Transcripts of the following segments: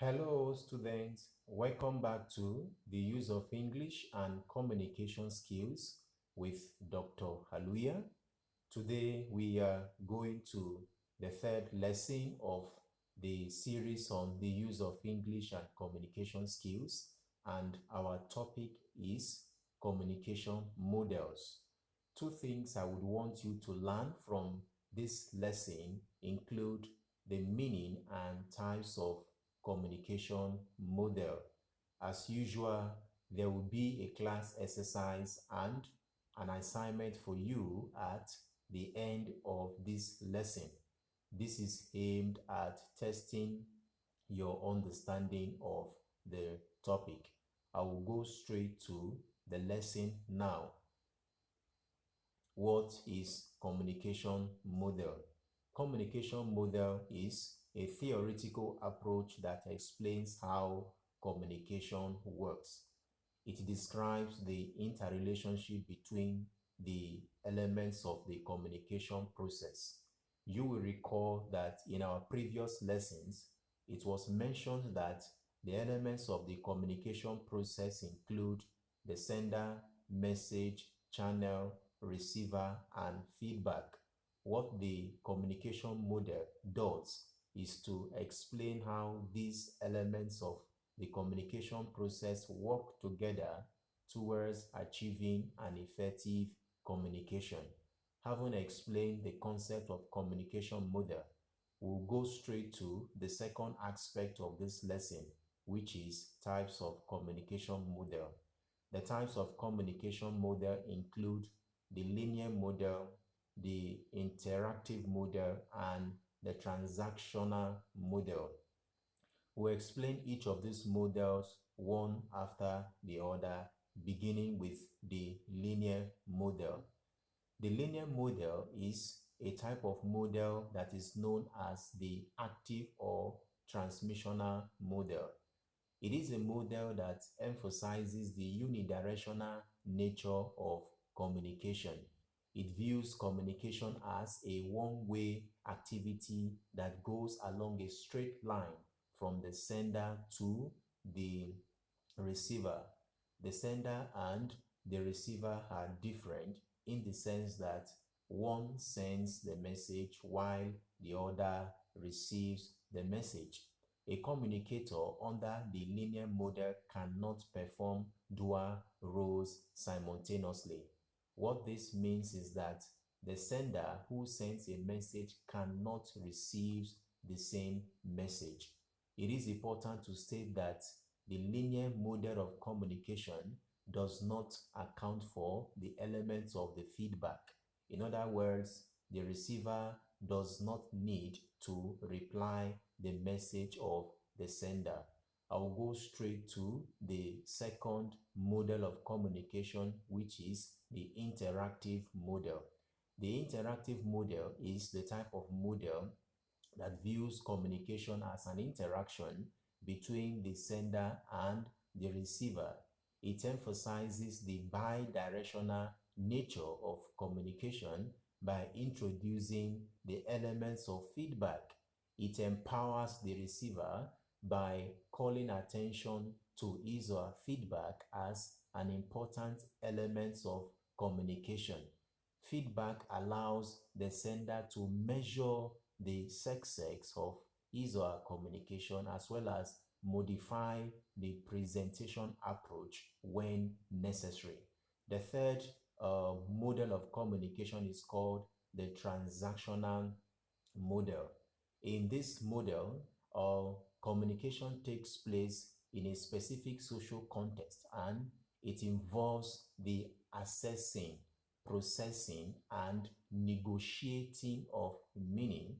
Hello, students. Welcome back to the use of English and communication skills with Dr. Haluya. Today, we are going to the third lesson of the series on the use of English and communication skills, and our topic is communication models. Two things I would want you to learn from this lesson include the meaning and types of communication model. As usual, there will be a class exercise and an assignment for you at the end of this lesson. This is aimed at testing your understanding of the topic. I will go straight to the lesson now. What is communication model? Communication model is a theoretical approach that explains how communication works. It describes the interrelationship between the elements of the communication process. You will recall that in our previous lessons, it was mentioned that the elements of the communication process include the sender, message, channel, receiver, and feedback. What the communication model does is to explain how these elements of the communication process work together towards achieving an effective communication. Having explained the concept of communication model, we'll go straight to the second aspect of this lesson, which is types of communication model. The types of communication model include the linear model, the interactive model, and the transactional model. We'll explain each of these models one after the other, beginning with the linear model. The linear model is a type of model that is known as the active or transmissional model. It is a model that emphasizes the unidirectional nature of communication. It views communication as a one-way activity that goes along a straight line from the sender to the receiver. The sender and the receiver are different in the sense that one sends the message while the other receives the message. A communicator under the linear model cannot perform dual roles simultaneously. What this means is that the sender who sends a message cannot receive the same message. It is important to state that the linear model of communication does not account for the elements of the feedback. In other words, the receiver does not need to reply the message of the sender. I will go straight to the second model of communication, which is the interactive model. The interactive model is the type of model that views communication as an interaction between the sender and the receiver. It emphasizes the bi-directional nature of communication by introducing the elements of feedback. It empowers the receiver by calling attention to his or her feedback as an important element of communication. Feedback allows the sender to measure the success of his or her communication as well as modify the presentation approach when necessary. The third model of communication is called the transactional model. In this model, communication takes place in a specific social context and it involves the assessing, processing, and negotiating of meaning.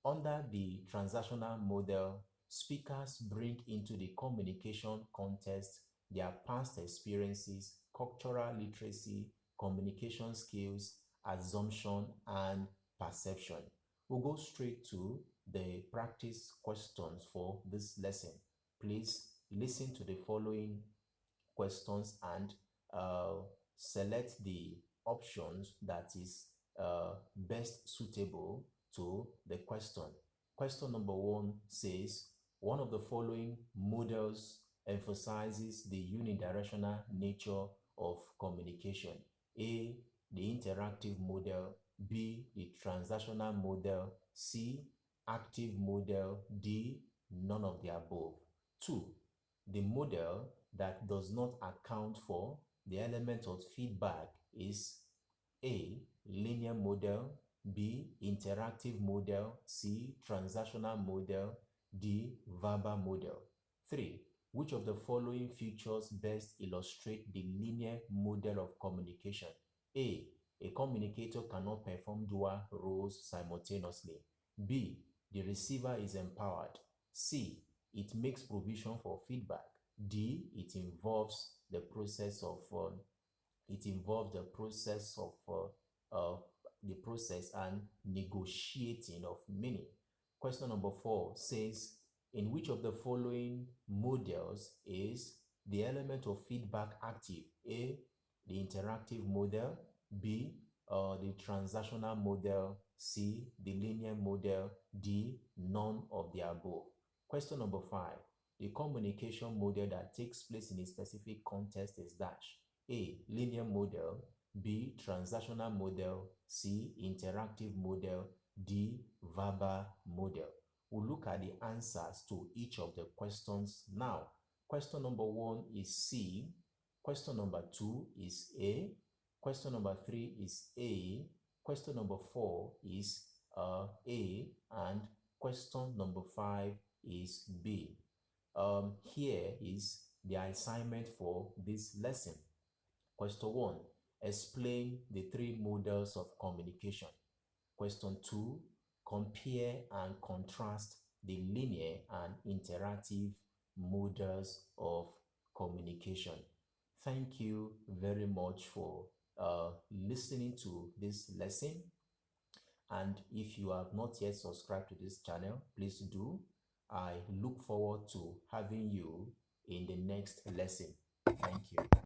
Under the transactional model, speakers bring into the communication context their past experiences, cultural literacy, communication skills, assumption, and perception. We'll go straight to the practice questions for this lesson. Please listen to the following questions and select the options that is best suitable to the question. Question number one says, One of the following models emphasizes the unidirectional nature of communication. A, the interactive model. B, the transactional model. C, active model. D, none of the above. 2, the model that does not account for the element of feedback is A, linear model. B, interactive model. C, transactional model. D, verbal model. 3, which of the following features best illustrate the linear model of communication? A communicator cannot perform dual roles simultaneously. B, the receiver is empowered. C, it makes provision for feedback. D, it involves the process of uh, the process and negotiating of meaning. Question number 4 says, in which of the following models is the element of feedback active? A, the interactive model. B, the transactional model. C, the linear model. D, none of the above. Question number 5. The communication model that takes place in a specific context is dash. A, linear model. B, transactional model. C, interactive model. D, verbal model. We'll look at the answers to each of the questions now. Question number 1 is C. Question number 2 is A. Question number 3 is A. Question number 4 is A. And question number 5 is B. Here is the assignment for this lesson. Question 1, explain the 3 models of communication. Question 2, compare and contrast the linear and interactive models of communication. Thank you very much for listening to this lesson. And if you have not yet subscribed to this channel, please do. I look forward to having you in the next lesson. Thank you.